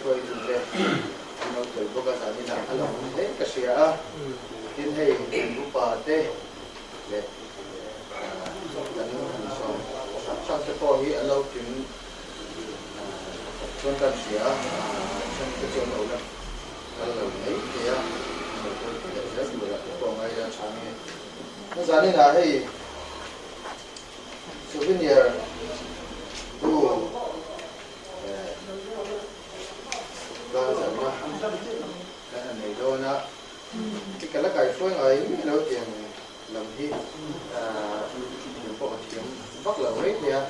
foi tu te no te boka sa ni na alo he ka sia tin hei bu pa te le kan so sang te ko hi alo tin chuan kan sia chuan te chuan lo na alo nei te ya rất là có ngay ra sáng này nó giá này là hay souvenir tu và giảm mà cái này đâu na cái là cái phơi ấy nó tiền làm gì những bộ tiền bắt đầu hết nha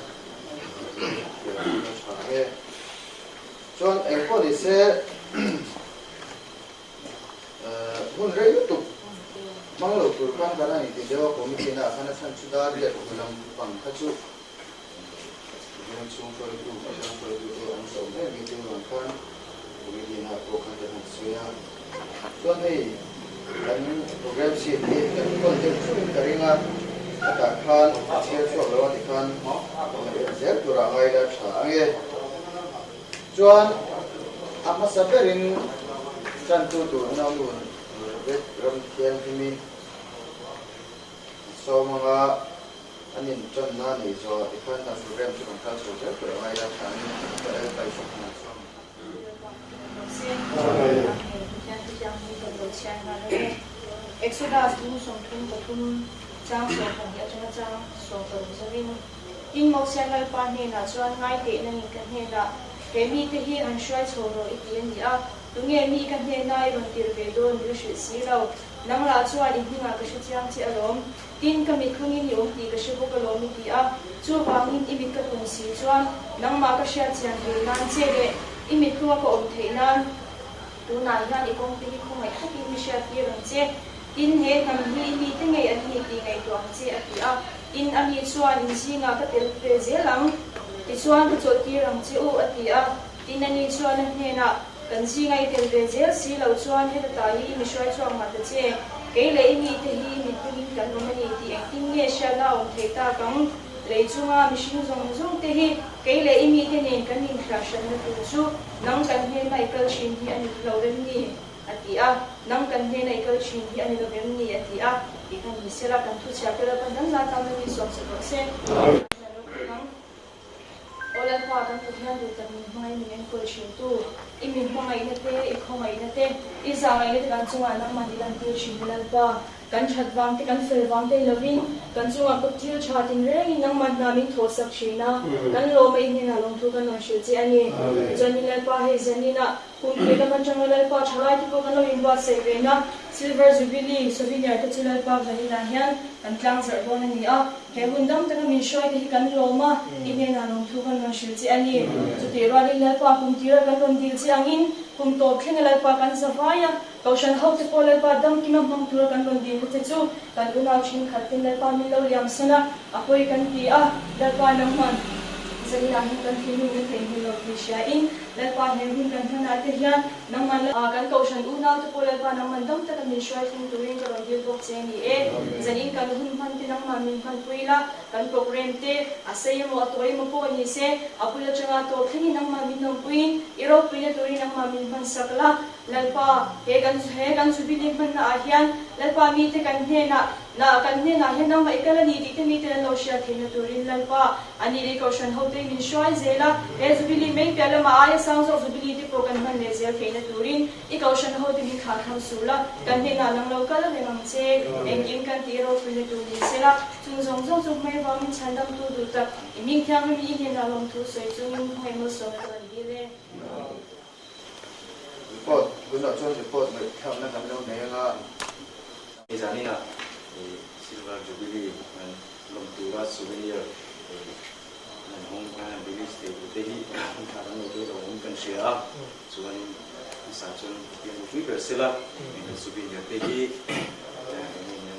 cho em có đi xe hun rei tu mang lo tur kan kana ni te dewa committee na kana san chuda le kulam pang khachu chung for tu achang for tu ang so ne meeting ron kan committee na ko kan ta suya so nei kan program sheet ni kan content chu karinga ata khan share chu lo ni kan zer tura ngai la tha ange chuan amma saberin chan tu na lu ram kian kimi so mga anin chan na ni so ikhan na program chu kan thal so je ko ai la than ni pai so na so Exodus tu song thum pathum chang so kan ya chang so ko zawin in mo sia ngal pa ne na chuan ngai te na ni kan he na ke mi te hi an shwai choro itien ni a tunge mi kan he nai ron tir ve don lu shi si lo nang la chuan in hinga ka shi chiang chi alom tin ka mi khungin yom ti ka shi bo ka lom ti a chu bang in imi ka tun si chuan nang ma ka sha chiang hi nan che le imi khua ko om thei nan tu na hian i kong ti hi khumai khuki mi sha ti ron che tin he nam hi mi te ngai an hi ti ngai tuang che a ti a in ami chuan in singa ka tel pe zelang ti chuan ka chot ti rang chi u a ti a tin ani chuan an he na kan si ngai tel ve zel si lo chuan he ta hi mi shwai chuang ma ta che ke le mi te hi mi tin kan no mani ti ang tin nge sha na om thei ta kang le chunga mi shin zong zong te hi ke le mi te nen kan nin khra shan na tu chu nang kan he mai kal shin hi ani lo den ni ati a nang kan he nai kal shin hi ani lo ben ni ati a ti kan mi sela kan thu cha ke la pan dan la ta mi so se Ola pa kan tu hian du ta mi mai mi en ko shin tu I mi mai na te I kho mai na te I za ngai ne kan chunga na ma di lan tu shin lan pa kan chat wang te kan fel wang te loving kan chunga ko til chatting re nang man na mi tho sak china kan lo mai ni na long thu kan no shi chi ani jani lan pa he jani na kun ke kan chang lan pa chalai ti ko kan lo in ba se ve na silver jubilee souvenir te chilal pa vani na hian kan tlang zar don ani a he hundam ta min shoi te kan lo ma I ne na long thu kan no shi chi ani chu te ro ni lan pa kum ti ra kan ron dil chi angin kum to khleng lan pa kan savaya kaushan hau te polai pa dam ki mam mam tur kan ron dil te chu kan unau chin khatin lan pa mi lo liam sana apoi kan ti a dal pa nang man zani na hin kan hin ni thei hi lo ti sha in lan pa he hin kan thana te hian nang man kan kaushan unau te polai pa nang man dam ta kan min shwai thing turin ka ron dil bok che ni e zani kan hun man ti nang ma min kan puila kan program te asai mo atoi mo po ni se apula changa to thini nang ma min nong puin iro puina turin nang ma min man sakla lalpa he kan subili man na hian lalpa mi te kan he na kan he na he nang mai kala ni ti te mi te lo sha thina turin lalpa ani ri kaushan ho te min shwai zela he subili mai pela ma ai sounds of subili te po kan man le zel thina turin I kaushan ho te mi kha kham sula kan he na nang lo kala le mang che engin kan ti ro puina turin sela chung zong zong chung mai wa min chandam tu du ta I min kyang mi he na long tu soi chung mai mo so ka ni le report guna chon report mai tham na kam lo ne nga izani na silver jubilee and long tura souvenir and hong kong release te te hi karan no do hong kan share chuan sa chon pian mu twitter sela souvenir te hi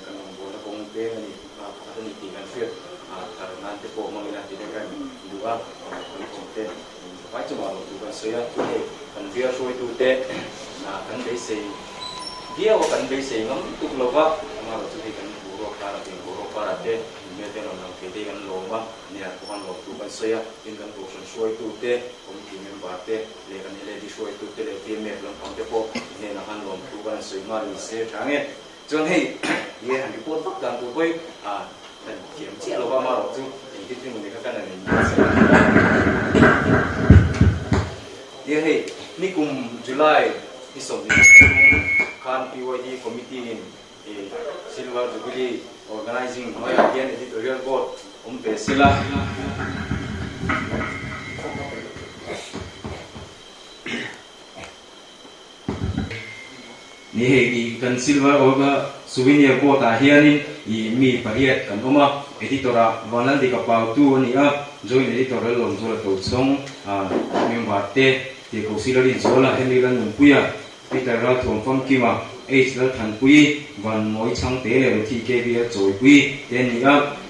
kan bo la kong te ni pa pa ni ti kan fiat karan te po mang ina ti kan duwa kong te vai chuma lo tu kan soya tu kan via shoi tu te na kan dei sei dia wa kan dei sei ngam tu lo wa ma lo tu kan buro para te me te no ke te kan lo ma ni a ko kan lo tu kan soya in kan tu shoi tu te kom ti member te le kan le di shoi tu mà mình sẽ trả nghe cho nên nghe hàng cái cuốn tóc đang cuốn với dan kiểm tra lo ba mà rồi thì cái mình cái này ये है निकुम जुलाई इसों Khan PYD committee in silver jubilee organizing my again editorial board pesila ni he kan silver orga souvenir board hianin I mi pariat kan oma editora vanal di kapau tu ni join editorial lom zola to song member te ko silari zola helilan numpuya peter ra thom fam kiwa h la than pui van moi chang te le thi ke bia choi pui ten ni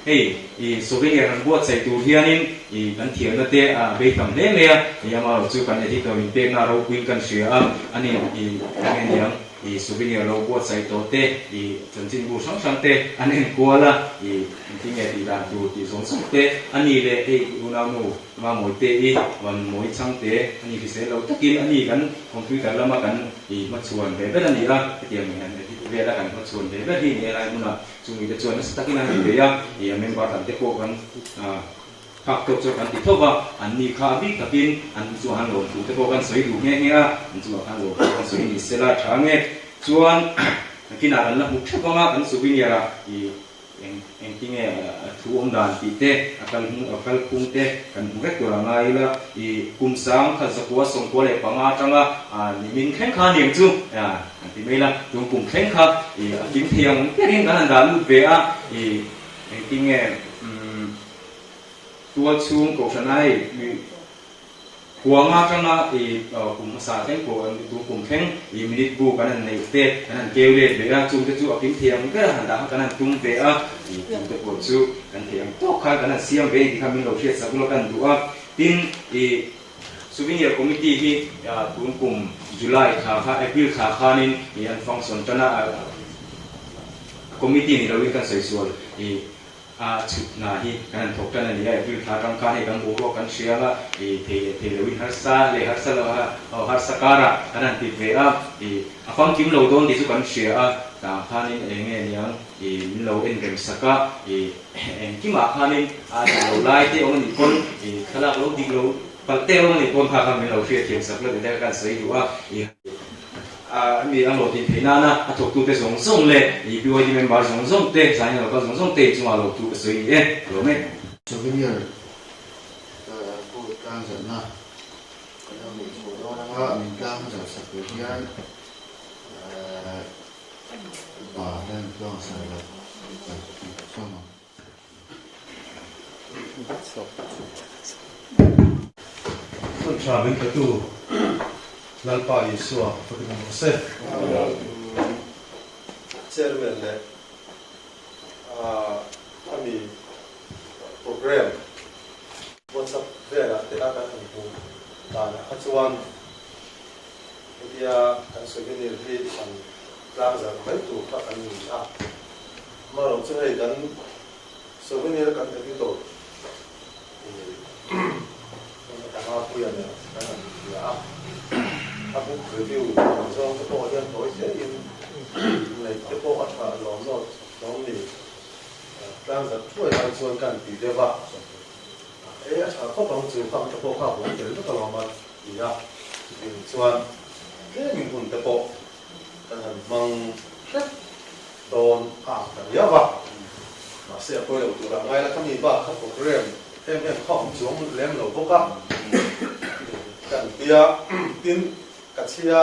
hey I souvenir han buat sai tu hianin I kan thian na te be tam le le ya ma chu kan editor in pe na ro pui kan sia ani I kan yang I souvenir lo buat sai to te I chanjin bu sang sang te anen kuala I tinge di dan tu ti song song te ani le una mu ma moi te I wan moi chang te ani fi se lo takin ani kan computer lama kan I ma chuan be be ani tiang ni an ve la kan ma chuan be be hi ni lai muna chungi te chuan takin ani be ya I member tan te ko kan các tổ chức anh tiếp tục anh đi khám biết tập tin anh cho anh làm thủ tục anh sửa đủ nghe anh cho anh làm anh sửa đi sẽ là trả nghe cho anh khi nào anh làm một chút mà anh sửa đi ra thì em chỉ nghe thu ông đàn tí tê akal cung tê anh cũng rất là ngay là thì cùng sáng khởi sự của sông của lệ bằng á trong mình khen khá niềm chung thì mấy là chúng cùng khen khá thì kiếm thiêng cái riêng cái anh đã lưu về thì em chỉ nghe tua chung cổ phần này huang trong đó thì cùng xã thành cổ anh tụ cùng khen thì mình đi bu cái này tê cái này kêu lên để ra chung cái chú ở kiếm thiêng cái là hành đạo cái này chung về thì chung cái cổ chú cái thiêng tốt khai cái này xiêm về thì kami lâu phiền sắp lâu cái đủ tin thì souvenir committee thì tụ cùng July khá April khá nên thì anh function cho nó committee này đâu đi cái sợi xuôi thì chụp na hi kan thok tan ani ai bil tha tang kan hi kan bo kan sia la I the le win harsa le harsa la harsa kara kan ti ve I afang kim lo don ti su kan sia ta khanin enge niang min lo en gem saka en ki ma khanin lo lai te on ni kon khala lo di lo pal te on ni kon kha min lo sia thiam sak lo de kan sei du mi ang lo tin thina na athok tu te song song le I PYD member song song te sai lo ka song song te chuma lo tu ka soi lo me souvenir ko tang san na kana mi so do na min tang sa sa ko hian ba dan tang sa la sama Con trà bên cái tu lalpa Yeshua Fakir Mose chairman le ami program WhatsApp vera te ata kan pu ta na khachuan dia kan souvenir hi an lang za mai tu ka an ni ma ro chu hei kan souvenir kan te to ta ma pu ya ne kan ya aku review so cái bộ dân tối sẽ in này cái bộ ở thà lỏng nó thì đang rất chuỗi đang chuỗi cần tỷ lệ ba ấy à có bằng chịu bằng cái bộ khác cũng chỉ rất là mà gì à chuỗi cái mình cũng cái bộ cái hàng bằng rất đồn cái gì ba mà sẽ có nhiều tụ lại là cái gì ba cái program em không xuống lem đầu bộ khác cần tia tin kachia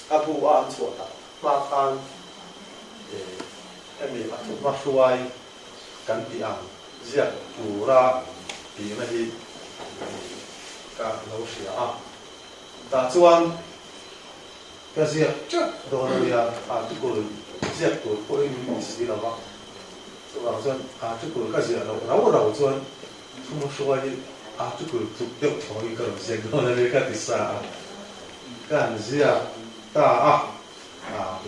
abu an chuột ma tan em mình atu ma suai kan ti ang zia tu ra ti na hi ka lo sia ta chuan ka zia chut do na ya tu ko zia tu ko in si la ba so ba chuan tu ko ka zia lo chuan tu suai tu ko tu te thoi ka zia do na le ka ti sa kan zia ta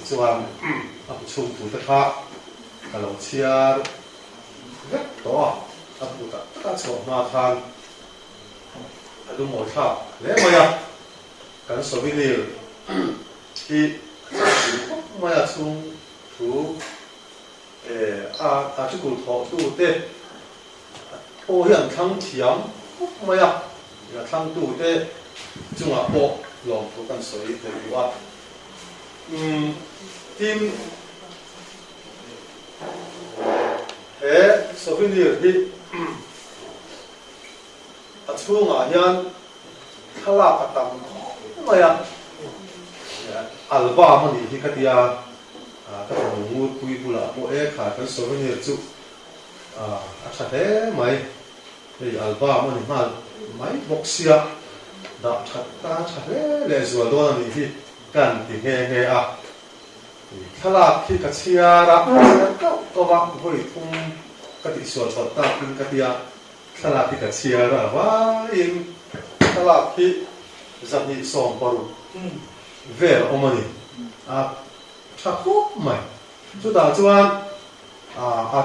chuan chung tu ta kha ka lo chia rất to tu ta ta chho ma than du mo tha le ma ya kan souvenir thì mày chung chú article thọ tu tê ô hiện thăng thiam mày thăng tu tê chung bộ lòng tu cần soi thế điều tim he souvenir hi chung hian thala katam mày album ani hi katia ka ngu pui bula mo e kha kan souvenir chu acha he mai ei album ani mal mai boxia da chatta chale le zo do ani hi kan ti he a thala khi ka chia ra to wa hoi thum ka ti so ta pin katia thala khi ka chia ra wa in thala khi zani som paru ver omani thakop mai chu da chuan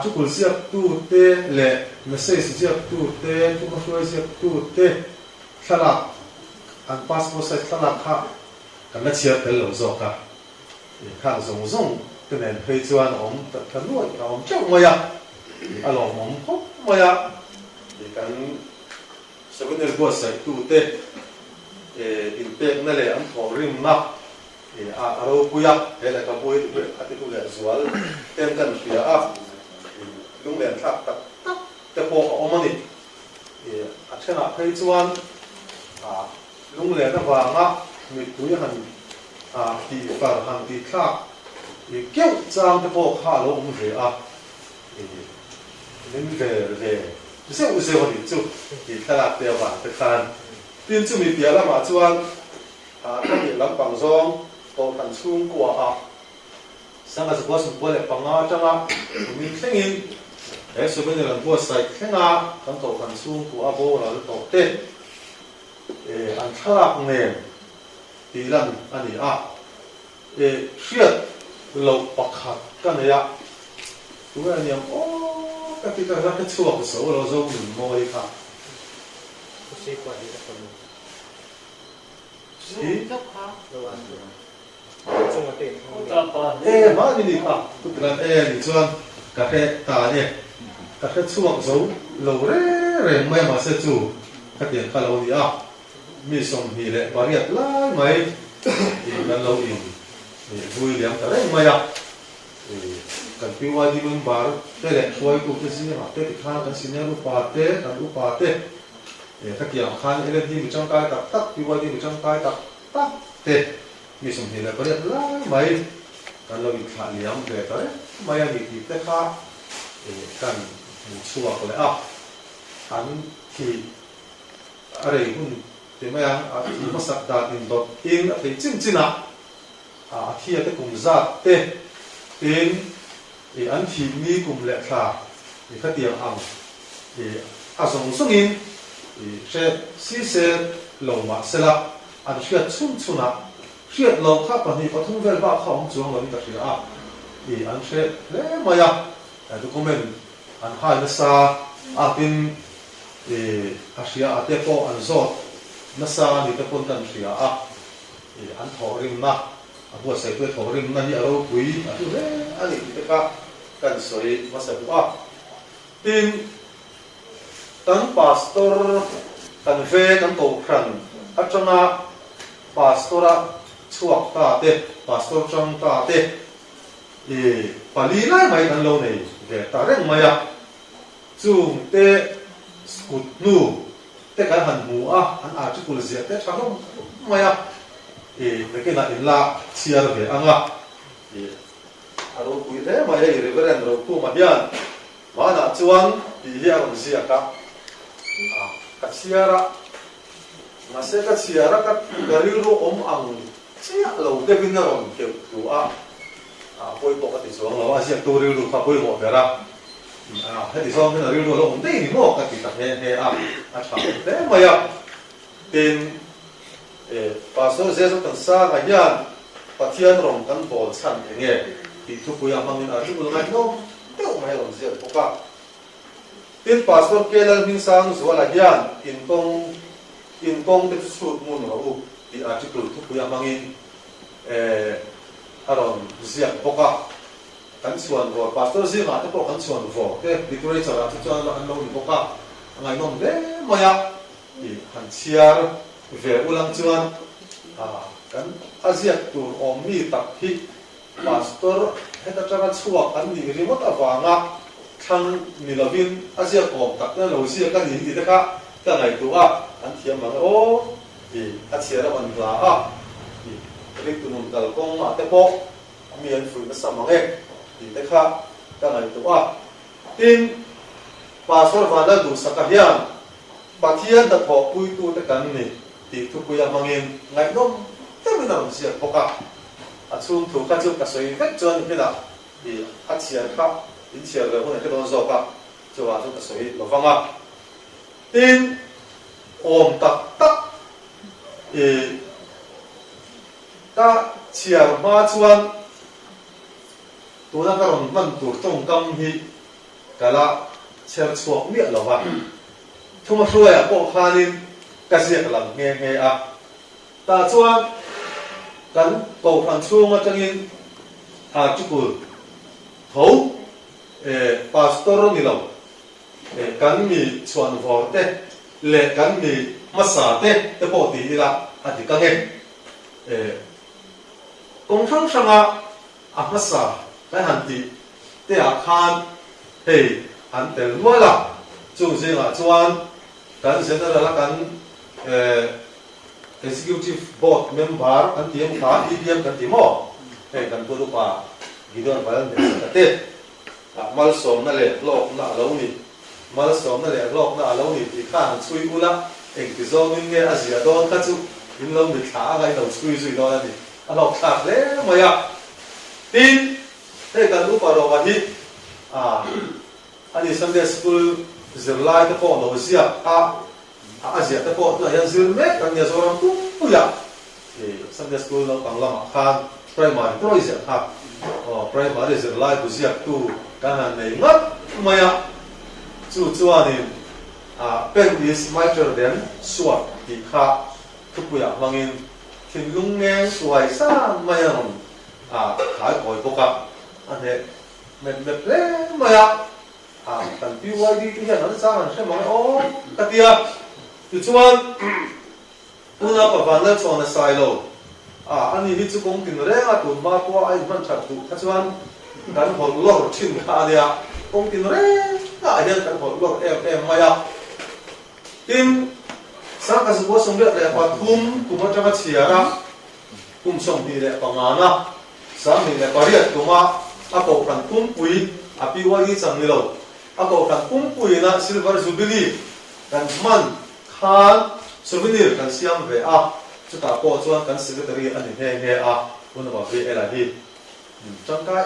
chu kul siap tu te le message siap tu te chu ko shoi siap tu te thala an passport size thala kha kan na chiap tel lo zo ka kha zong zong ke nen phei chuan om ta kan nuai ka om chau maya alom om khop maya kan souvenir bo sai tu te in pek na le an thor rim na aro puya hele ka pui ati tu le zual tem kan pia a lung len thak tak tak te po omani a thena phei chuan lung len na wanga mi tu han ti far han ti thak keu chang te po kha lo ve a len ve se u se wani chu ti thalak te wa te khan tin chu mi pia la ma chuan ka ni lam pang zong ko kan chung kwa sanga sa boss pole panga changa min thlengin souvenir an boss sai thlenga kan to kan chung kwa bo la to te an thalak nen tilan ani hriat lo pakhat kan ya tu aniam ka ti ka ka chuak so lo zo min moi kha Sei qua đi các bạn. si Đâu ăn được. Chung là tiền không. ma ni kha tu tran ni chuan ka he ta ka he chuak zo lo re mai ma se chu ka tian kha lo ni mi som hi le bariat lai mai kan lo in vui liam ta re mai kan piwa di bun bar te le khoi ku te sin ha te kha kan sin ru pa te kan ru pa te ta kiam khan ele di mi chang kai tak tak piwa di mi chang kai tak tak te mi som hi le bariat lai mai kan lo in kha liam ve ta re mai ani ti te kha kan chuwa ko le an thi are hun te mai ti masak da in dot in a te chin china thi te kum za te tin an thi mi kum le tha ka tiang ang azong sungin se si se lo ma sela an hriat chum chuna hriat lo kha pa ni pathum vel ba khom chuang lo ni ta hria an hre le maya tu comment an hai na sa tin hria ate po an zot na sa ni te pon tan hria an thorim na buat saya tu thorim na ni aro pui atu le ani te ka kan soi masa tu tin tan pastor kan ve kan to khan atanga pastora chuak ta te pastor chang ta te pali lai mai kan lo nei ve ta reng maya chung te skut nu te kan han mu an article zia te thang maya cái này là chia về ăn à rồi cuối thế mà cái reverend rồi cô mà điên mà là chuan thì hiện còn gì cả cái chia ra mà sẽ cái chia ra cái rìu ro ăn chia lâu cái bên nào kiểu kiểu bôi bọc cái số là chia tôi rìu ro bôi bọc về ra cái số cái rìu ro ông đây thì nó cái cái chả thế mà ya tên pastor Jesu kan sa ngayan pathian rom kan bol chan enge ti thu puya mangin a thu ngai no teu mai rom zel poka tin pastor kelal min sang zuala hian in kong te sut mun ro ti article thu puya mangin aron ziak boka kan chuan vor pastor zinga te pawh kan chuan vor te decorator a chuan an lo ni boka angai nom le maya I han chiar ve ulang chuan kan aziak tur om mi tak hi pastor heta changa chuak an ni remote awanga thang nilovin aziak om tak na lo sia kan ni ti te kha ka ngai tu a an thiam mang o a chiara man la a rik tu num dal kong ma te po mi an fu na samang e ti te kha ka ngai tu a tin pastor vanda du sakahiam pathian da tho pui tu te kan ni ti tu puya mangin ngai nom te mi na sia poka a chung thu ka chu ka soi vek chuan ni da a chiar kha in chiar le hon ke don zo ka chu wa chu ka soi lo wanga tin om tak tak ta chiar ma chuan tu na ka ron man tur tong kam hi kala chiar chuak mi lo wa thuma hruai a pawh khanin ka ziak lang nge a ta chuan kan ko phan chunga tangin chukul tho pastor ni lo kan mi chuan vor te le kan mi masa te pawh ti ila ati ka nge kong thang sanga a masa ka han ti te a khan hei an tel nuala chung zinga chuan kan general kan executive board member kan tiam kha EBM kan timo kan tu pa gidon balan de te mal som na le lok na lo ni mal som na le lok na lo ni ti khan chui ula ti zo min nge azia don ka chu in lo mi tha ga lo chui chui do ni a lok thak le moya tin te kan u pa ro wa hi ani Sunday school zirlai te pawh lo zia azia te pawh tu yan zir mek kan ya zoram tu ya Sunday school lo pang lama khan primary pro zia ha primary zirlai tu zia tu kan han nei ngat maya chu chuanin pen is mitre den suat ti kha tu ya mangin thin lung nge suai sa maya khai koi boka ane met le maya kan BYD tu hian an sang an hlemang o katia tu chuan una pa van la chuan a sai lo ani hi chu kong tin renga tu ma po ai man that tu kha chuan kan hol lor thin kha dia kong tin re ka hian kan hol lor em maya tin sang ka su bo song le pa thum kuma tanga chiara kum song ti le pangana sang ni le pariat kuma a ko kan kum pui a BYD chang ni lo ako kan pungpui na silver jubilee kan man khan souvenir kan siam ve chuta po chuan kan secretary ani he una ba ve ela hi changka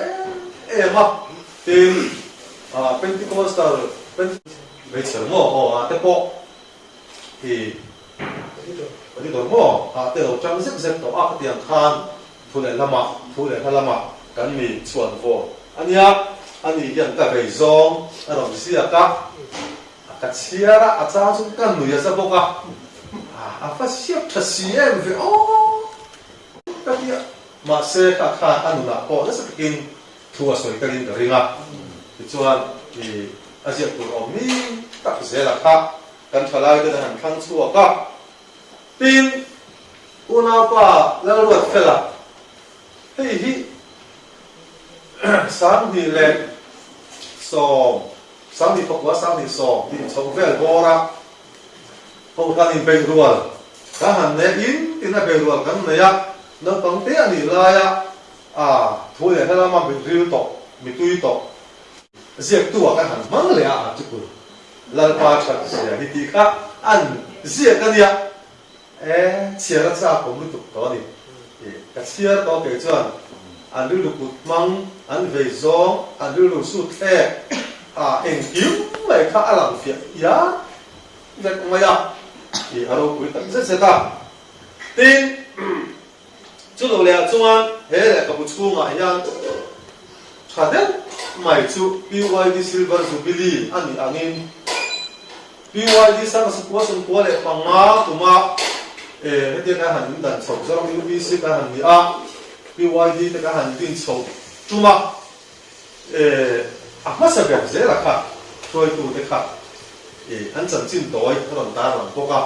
ma tin pentecostal ve chermo te po hi ani dor mo te lo chang zek to tiang khan thule lama kan mi chuan vo ania ani hian ka vei zong a rom sia ka chiara a cha chu kan nu ya sa boka a fa siap tha siem ve ka dia ma se ka kha anu na po na sa kin thua soi ka rin ringa ti chuan a sia tur mi tak zela kha kan thalai da han thang chu ka tin una pa la ruat fela hei hi sáng thì lên sòng sáng thì phục quá sáng thì sòng thì sống về bò ra hậu thân thì bền ruột cá hẳn nè in thì nó bền ruột cái này á nó bằng té thì lại thôi là nó mà mình riêu tọ mình tui tọ giết tua cái hẳn mắng lẹ chứ cô lần qua chặt xẻ thì tí khác ăn giết cái gì chia ra sao cũng mới tục đó đi cái chia đó cái chuyện anh đưa được cột măng anh về gió anh đưa được sụt khe em cứu mày khá làm việc giá vậy mày thì ở đâu cũng rất sẽ ta tin chú đầu lẹ chung an thế là cái bút chung ngại nhá chả đấy mày chú BYD silver jubilee anh in BYD sang sung qua lẹ bằng má tụi má hết tiếng cái hẳn đàn sọc do UBC cái hẳn gì BYD แต่ก็หันดินโฉจุมามาสักแบบเสียละครับช่วยตัวเด็กครับอันจันจินโดยถนนตาหลังพวกกั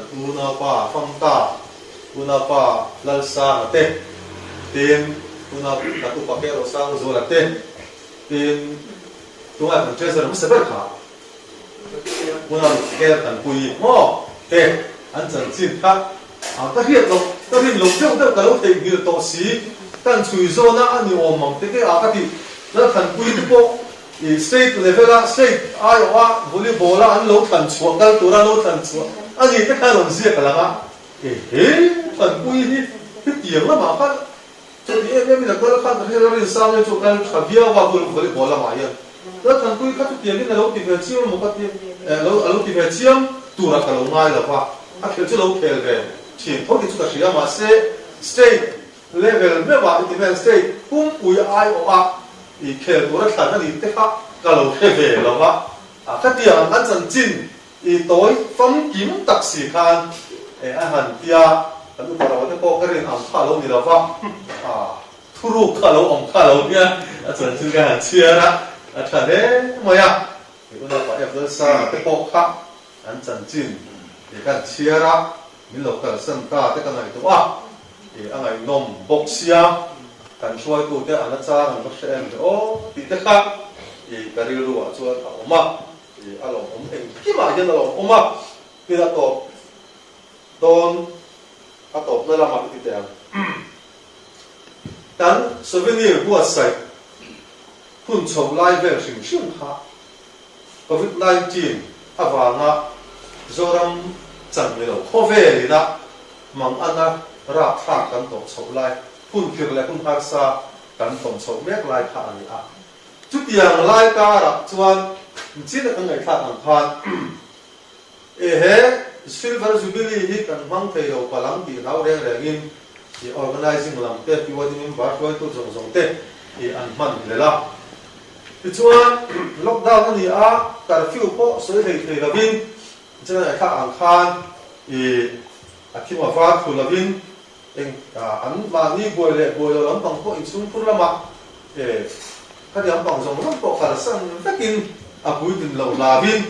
นอุณาป้าฟังตาอุณาป้าลัลซาเต้เต็มอุณาตัตุปากเกโรซังโซลาเต้เต็มตัวมันเจสันมันเสบ็ดครับอุณาเกลตันปุยหม้อเต้อันจันจินครับถ้าเรียนลงเที่ยวเที่ยวกันแล้วเองมีตัวสีกันช่วยโซน่าอันนี้อมมังเต้อากาศแล้วทันปุยที่พวกstate level la state Iowa volleyball la an lo than chuang dal tura lo than chuang ani te kha lon sia kala ma than pui hi tiang la ma kha cho ni em la ko kha de la rin sa le chu kan khavia wa volleyball la ma ya la than pui kha tiang ni lo ti ve chiam mo ka ti lo ti ve chiam tura ka lo ngai la wa a khel chu lo khel ve chi tho ki chu ka sia ma se state level me wa ti ve state pum pui Iowa khel tura thlan ani te kha ka lo khe ve lo wa kha tiang an chan chin tối phong kiếm đặc sĩ khan anh hẳn tia anh lúc đầu thì có cái điện ẩm khá lâu thì là vâng thu ru khá lâu ẩm khá lâu nha chuẩn chừng cái hẳn chia đó chuẩn đấy mà ya thì bây giờ phải em xa cái bộ khác anh chuẩn chừng thì cái chia đó mình lộc cả sân ta cái này đúng không thì anh ấy nôm bốc xia cần xoay tụ cái anh cha anh bác sĩ em thì ô thì cái khác thì cái điều đó cho thảo mà anh lòng ông em khi mà dân lòng ông mà khi đã tổ tôn à tổ nơi làm gì thế đàn souvenir của sài phun trồng lai về sinh sinh ha COVID-19 à vàng à do ram chẳng nhiều khó về đi đó mang anh à ra thang cần tổ trồng lai phun việc lại phun hạt sa cần tổ trồng mét lai thang đi à chút tiền lai cả là chuan chỉ là cái ngày khác hàng phan, silver jubilee hit and mang theo đầu palang thì nào đen đen in thì organizing làm thế thìวันนี้บ้านtôi tôi dùng thế thì ăn mặn để làm thì chuan lockdown này curfew po soi thầy là vin cho nên ngày khác hàng phan thì khi mà phát phụ là vin anh mà đi bồi rồi lắm bằng po in xuống phun lắm mà cái điểm bằng dùng lắm po cả sân tất in bùi đình lâu là vin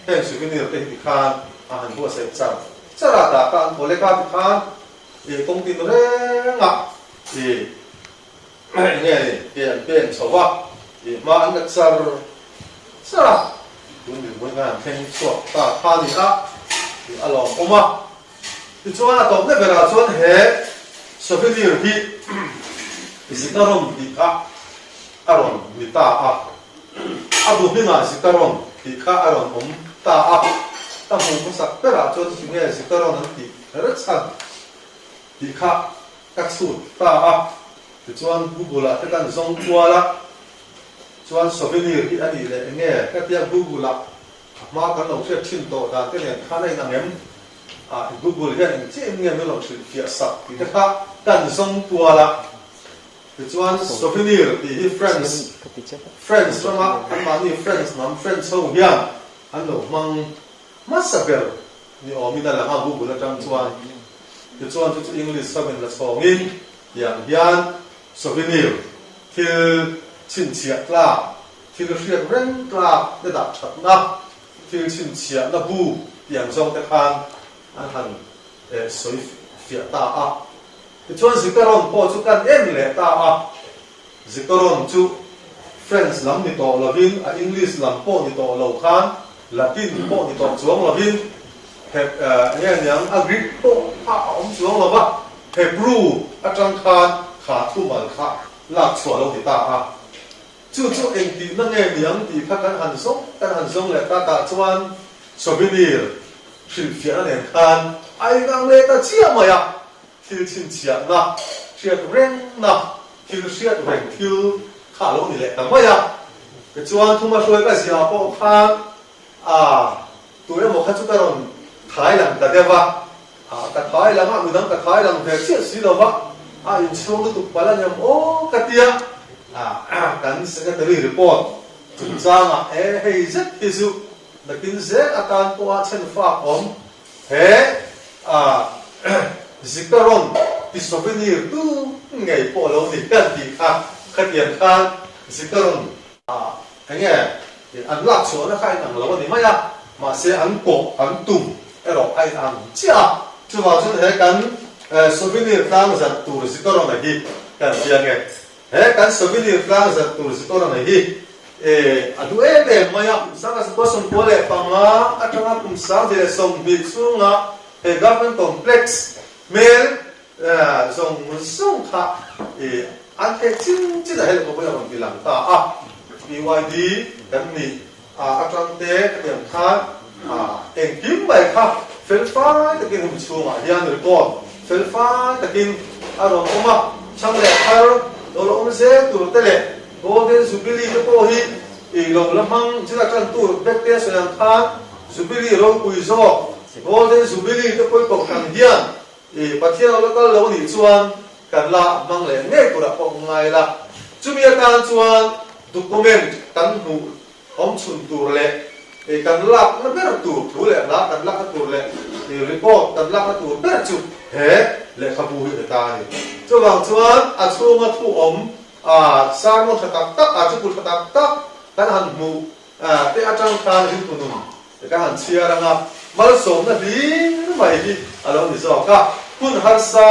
hiện sự cái này là cái khan hành của sẽ chẳng chắc là đã can của lê ca khan thì công ty nó đấy ngạ thì nghe tiền xấu quá thì mà anh đặt sao chắc là cũng được mấy ngàn thêm suốt ta khan thì thì anh lòng ôm à thì cho anh tổng cái về là cho anh hết số cái gì thì gì ta rong thì cả rong thì ta abu bina zikaron di ka aron ta mong sak pera chon singe zikaron nanti ret san di ka các sut ta thì chuan google ta kan zong tuala chuan souvenir hi ani le nge ka tia google ma kan lo se thin to da te len kha nei nang em google hian che nge me lo thil fia sak ti ta kan zong tuala thì chuan souvenir thì friends mà anh mà ni friends nam friends sâu hiền anh lo mang masaber ni omi na lang abu bula tang chuan thì chuan chu English saben la chongin yang hian souvenir thil chin chiat la thil riat reng la de da that na thil chin chiat na bu yang zong te khan an han soi fia ta thì chuan zikaron po chu kan em le ta zikaron chu French lam ni to lavin English lam po ni to lo khan Latin po ni to chuang lavin yang Greek po chuang lava Hebrew atang khan kha thu mal kha la chua lo ti ta chu eng ti na nge miang ti kha kan han song le ta chuan souvenir thil fia nen khan ai gang le ta chia ma ya thil chin chia na chiat reng na thil chiat reng thil khá lâu như vậy, tầm mấy à? Cái chuan thu mà xuôi cái gì à? Bộ khan tụi em một khách chúng ta còn Thái Lan cả đẹp à? Cả Thái Lan người đang cả Thái Lan về chuyện gì đâu vậy? In xuống cái tụi bà là nhầm ô cái tia cắn sẽ cái tờ report chúng ta hay rất ví dụ là kinh rất akan qua chân pháp ống thế zikaron ti souvenir tu ngày po lo ni kan ti kha khatian khan zikaron anh nghe ăn lạp số nó khai nặng lâu thì mấy à mà sẽ ăn cổ ăn tùng rồi ai ăn chia chứ vào chỗ thế cắn souvenir đang giật tủ rồi tôi này đi cái gì nghe thế cắn souvenir đang giật tủ rồi tôi này đi ăn đuôi em mấy à sao cái số sông phố lệ bằng á ở trong áp cùng sáng thì sông bị xuống á government complex mail sông sông khác ăn cái chính là hết có bây giờ mình làm ta à BYD kan ni atang te kan kha en kim bai kha fel fa takin hum chuma hian report fel fa takin aro oma changle khar dolo om se tur tele golden jubilee te po hi lo lamang chila kan tur bekte soyan kha jubilee ro puizo golden jubilee te poi ko kan hian pathian local lo ni chuan kan la mang le nge pura ko ngai la chumia kan chuan document kan hu om chun tur le kan lak na ber tur thu le la kan lak tur le report kan lak tur ber chu he le khabu hi ta ni chu wang chuan a chunga thu om sang mo thatak tak chu kul thatak tak kan han mu te atang khan hin tunum te kan han chia ranga mal som na ding mai hi alo ni zo ka kun harsa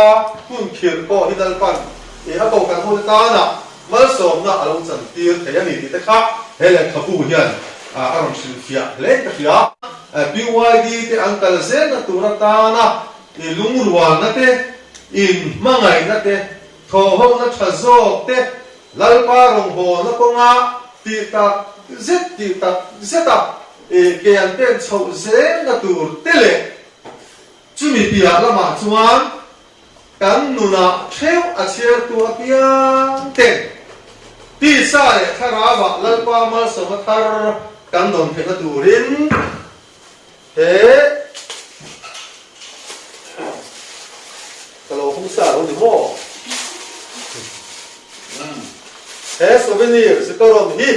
kun khir ko hidal pan a ko kan hu ta na mal som na along chan tir thaya ni ti ta kha hele khapu hian aram sil fia le ta fia BYD te ankal zen na tura ta na lungrual na te in mangai na te tho ho na thazo te lalpa rong bo na konga ti ta zeta ke an ten chho zen na tur tele chumi pia lama chuan kan nuna theu a chiar tu apiang ten ti sa le thara wa lalpa mal so thar kan don phe na turin he kalau không sa lo ni mo he souvenir se toron hi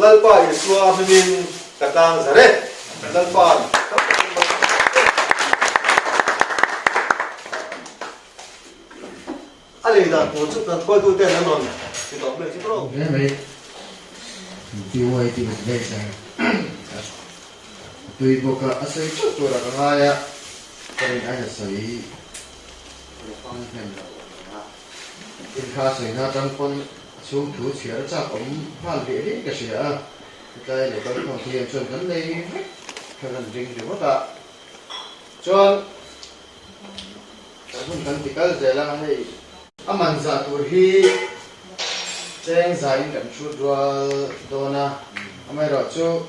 lalpa iswa min katang zare lalpa ali da ko chu kan ko tu te na non ti to le chi pro Thế vậy BYD đây là tùy bộ cả xây chút tuổi là hai á cho nên anh là xây phong thêm in khá xây na trong con xuống thủ sửa chắc ống hoàn thiện hết cái sửa cái này có không thiện chuẩn vấn đề cái lần riêng thì mất ạ cho không cần thì cái gì là hay aman za tur hi cheng za in kan chu dwal dona amai ro chu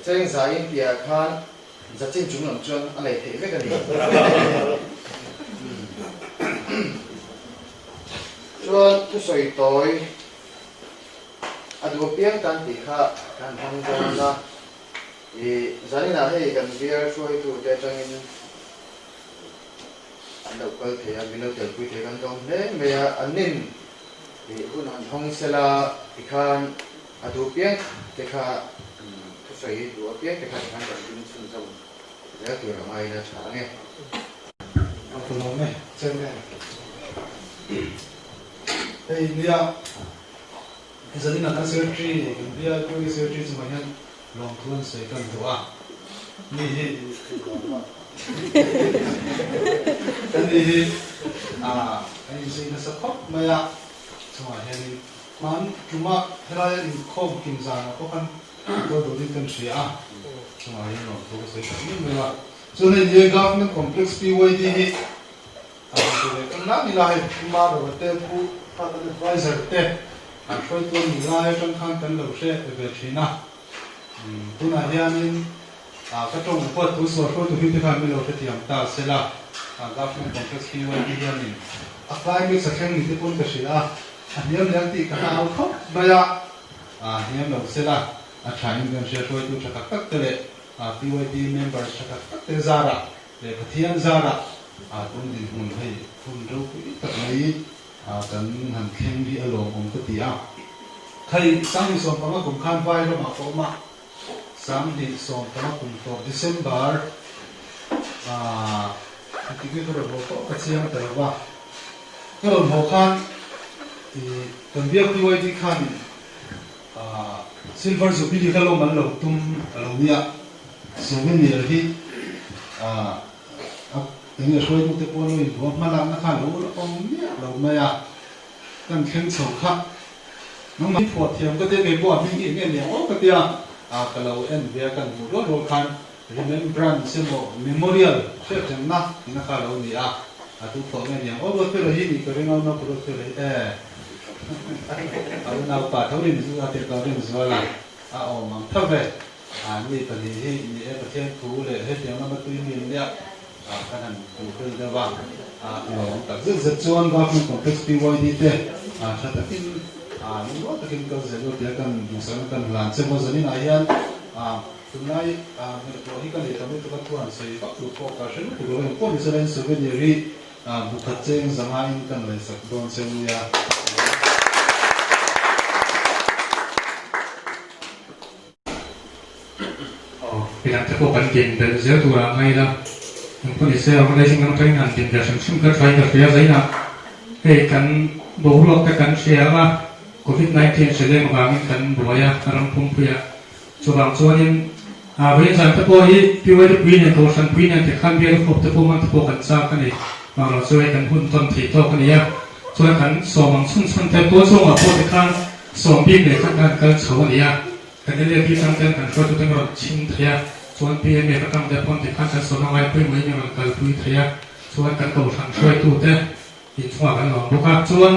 cheng za in pia khan za chin chung lam chon alai the ve kan ni chuan tu soi toi adu piang kan ti kha kan hang dona zanina hei kan biar soi tu te changin đâu có thể anh nói chuyện quý thế anh không thế mà anh nên thì hôm nay không sẽ là cái khan adu piang cái kha thu sấy adu piang cái khan khan cần tin sun sông để tôi làm ai là sáng nghe tôi nói này xem này đây nia giờ này là surgery nia tôi surgery mà nhân lòng thuần sấy cần đủ àนี่กันดีอันนี้สิ่งที่สักพักมาอยากสมัยนี้มันจุมาเวลาอินคบกินจานก็กันก็ดูดีกันเสียสมัยนี้เราตัวก็เสียนี่ไม่ว่าส่วนใน government complex BYD นี่กันนั่นนี่ละให้มาดูว่าเต็มผู้ท่าน advisor เต็มช่วยตัวนี่ละให้จนข้างกันเราเสียเกิดขึ้นนะตัวนั้นเนี่ยก็ต้องพูดถึงส่วนที่ที่ทำให้เราเทียมตาเสร็จแล้วgovernment complex BYD นี่climate section นี่ที่พูดกันเสียอันนี้เรื่องที่กันเอาเขาไม่ยากเนี่ยเราเสร็จแล้วใช้เงินเสียช่วยตัวชักตักเลยBYD member ชักตักเตจาระเลยพัฒนาจาระตุนดินหุ่นให้หุ่นรู้ตักนี้กันหันเข่งที่อารมณ์ของกติอาใครสร้างส่วนประมาณของข้ามไว้เรามาฟ้องมาสร้างดินส่วนประมาณของตัว December thì cái rồi có cái gì mà tới vào cái rồi họ khăn thì cần biết đi quay đi khăn silver jubilee cái lô mà lô tum lô nia souvenir thì tiếng là xuôi một cái con nuôi của mà làm nó khá lỗ nó ông nia lô mày cần khen sầu khắc nó mà phật thiam cái cái bộ mình nghe nghe ô cái tia cái lô en về cần một lỗ khăn remembrance symbol memorial sẽ chẳng na nó khá lỗ nia tu phật nghe nghe ô cái lô gì cái nó cái lô nào bà thấu đến giữa tiệc cầu đến giữa là mà thấp về như tận thì như em thiên thú lệ hết tiếng nó tuy nhiên đấy cái thằng cụ cơ ra vào nó tập rất chuan vào trong context PYD thế cho tất nhiên những cái cái câu giải quyết cái cần dùng sáng cần làm xem bao giờ như này hiện hôm nay mình có hi cái này tao mới tôi bắt tuần xây bắt được có cả sự của người có đi lên souvenir buộc thật trên rằng hai cần lấy sắc đòn xem như Bilang tak bukan game dan saya tu orang lain lah. Yang pun saya orang lain yang train nanti dia semua kan try kerja saya nak. Kan bohulok kan saya lah. COVID-19 sedang mengalami kan buaya orang pumpuya. Coba cuanin Bây giờ tập bơi piuai tập pin này cầu sân pin này thì khăn bia phục tập bơi mang tập bơi cảnh sát cái này màเราช่วยกันหุ่นตนถีโตกันเนี่ยช่วยกันส่งชุนแต่ตัวส่งอ่ะพวกที่ข้างส่งบินเนี่ยกันกันเฉาเนี่ยกันเรียกพี่ตั้งแต่กันช่วยตัวตั้งรถชิงเทียส่วนพี่เนี่ยก็ตั้งแต่พวกที่ข้างจะส่งเอาไว้เพื่อไม่ให้มันเกิดปุยเทียส่วนกันcầuสั่งช่วยตัวแต่อีกช่วงกันหลงบุกส่วน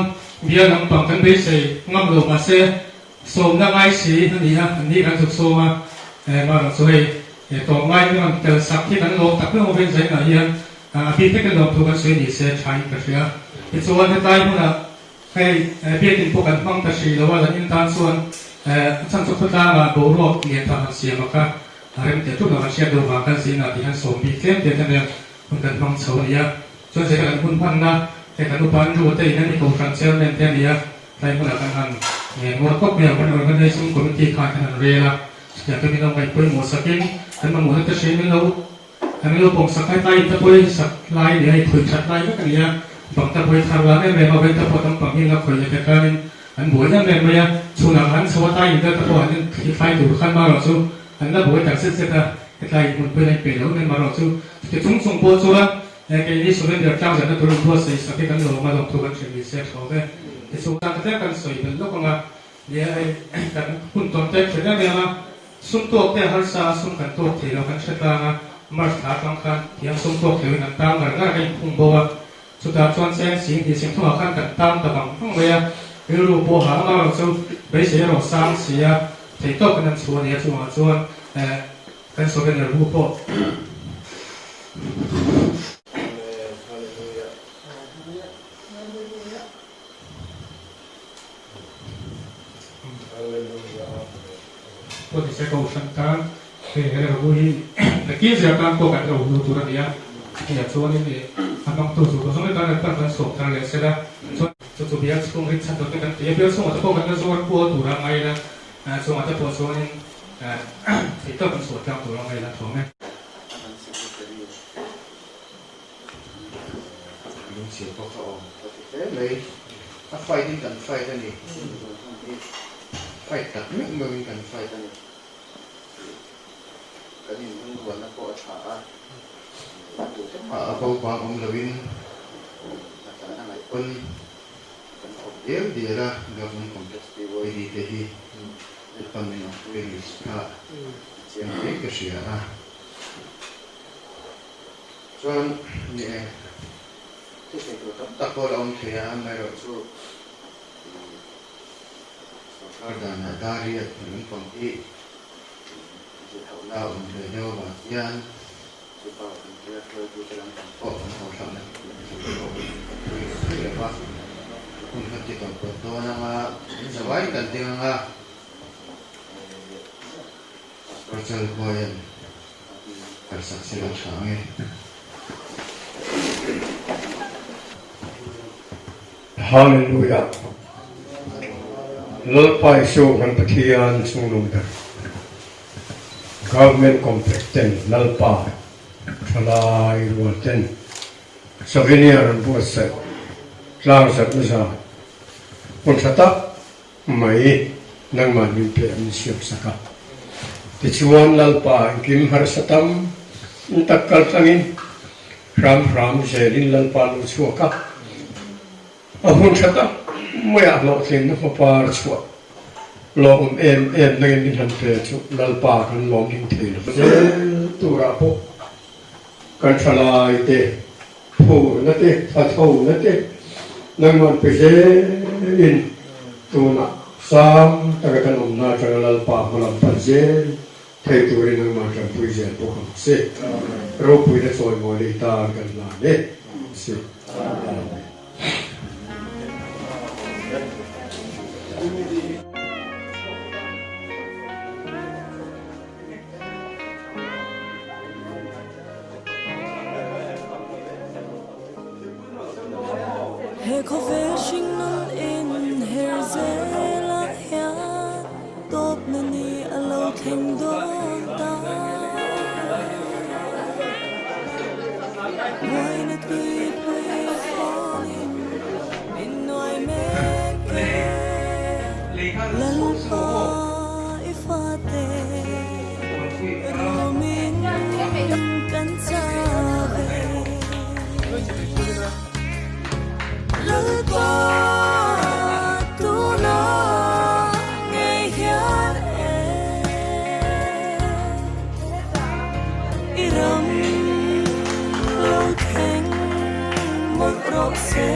เบียร์น้ำปังกันไปใส่งับลงมาเสียส่งได้ไงสิอันนี้อันนี้กันสุดโซมามาเราช่วยต่อไม้ที่มันเกิดสักที่กันลงแต่เพื่อมาเป็นใจหน่อยยังพี่ที่กันลงตัวกันช่วยหนีเสียใช้กันเสียอีกส่วนที่ใต้พวกนั้นให้พี่ที่พวกกันฟังแต่สีแล้วว่าจะยินตามส่วนท่านสุภาพมาโบรอกเรียนทางเสียมาค่ะเรื่องที่ทุกอย่างเสียดูมากันสินะที่ท่านสมบีเข้มเดียวกันเนี่ยคนกันฟังเฉาเนี่ยส่วนเสียกันคุณพันนะแต่กันอุปนรู้แต่นั่นนี่ของการเชื่อมเรื่องเนี่ยใครพวกนั้นกันเห็นว่าก็เปลี่ยนคนอื่นก็ได้สุ่มคนที่ขาดขนาดเรียละอยากจะมีน้องไปคุยหมดสักทีกันมาหมดแล้วจะใช้ไม่รู้ไม่รู้ปงสักใต้ตะปุยสักลายเดี๋ยวให้คุยชัดลายก็กันเนี่ยปงตะปุยทำร้านเนี่ยเราเป็นตะปุยต้องปังยิ่งเราคุยจะกันอันบุ๋ยนั่นเนี่ยมันยังชูหนังหันสวัสดิ์ยิ่งตะปุยนั่นที่ไฟดูขั้นมาเราสู้อันนั้นบุ๋ยแต่เสร็จๆแต่คนไปในเปลี่ยนแล้วเนี่ยมาเราสู้จะทุ่งส่งโพสต์สู้ละไอ้นี่สุดเดียวเจ้าจะนั่งตัวลงโพสต์ใส่สักที่กันเรามาลงทุนกันเฉลี่ยเสียเขาเนี่ยแต่สู้การแต่กันสวยเป็นโลกมาเนี่ยไอ้กันคุณตอนเต้นเสร็จแล้วเนี่ยมาสุ่มตัวแต่ฮัลซาสุ่มกันตัวที่เรากันเช็ดตามาร์ชขาตั้งคันยังสุ่มตัวเขียวกันตั้งกันง่ายกันพุ่งบัวสุดท้ายชวนเส้นสิ่งที่สิ่งทั่วขั้นกันตั้งตะบังทั้งเวียไม่รู้บัวหามาเราสู้ไปเสียเราสร้างเสียที่โตกันนั้นชวนเนี่ยชวนกันส่วนกันเรารู้พอพอที่ใช้กับสังกัดที่เราบุยแต่กี้จะการตัวกันเราดูตัวนี้อยากชวนนี่อันนั้นตัวสุดสมัยตอนนั้นตั้งสอบทางเลเซล่าชวนตัวเบียร์ชวนริชาร์ดตัวกันเบียร์ส่งมาตัวกันชวนปัวตัวรังไงนะส่งมาตัวชวนที่ตัวกันสวดกลางตัวรังไงนะถูกไหมลุงเสียก็เขาเลยไฟที่กันไฟกันนี่ไฟตัดไม่เมื่อมีกันไฟกันนี่กันนี่มันวันละก็ช้าตัวเจ้าเขาบางองค์ละวินอาจารย์อะไรคนกันออกเดี๋ยวละเดี๋ยวมันคงจะไปวันดีแต่ที่ตอนนี้เป็นสภาพเสียงเด็กก็เสียส่วนเนี่ยที่เป็นตัวตะโกนองเทียนไม่รู้สู้Kardana Daria ng pangki lao ng dayo ba yan supa ang kaya ko lang po ang kausap na kaya pa kung hati kang punto na nga sabay kanti nga Rachel ko yan karsak silang sangin Hallelujah Lalpai show kan pakian sunung dar government complex ten lalpa thalai rual ten souvenir an buat set lang set masa pun sata mai nang manin pe an siap saka tichuan lalpa kim har satam takkal tangin ram selin lalpa lu chuaka ahun sata moya lo thin na par chua lo em nangin din han pe chu lalpa kan lo ning thil tura po kan thalai te phu na te tho na te nang man pe in tuna sam taga kan na taga lalpa malam panjel thei turin nang man kan pui jel po kham se ro pui de soi mo le ta kan la ne se He ko fishing non in her zela ya top na ni alo theng do ta why not we pray for him in noi me lalpa ifate romin kan sa lalpa tu na ngay hian iram lâu theng một rộp xe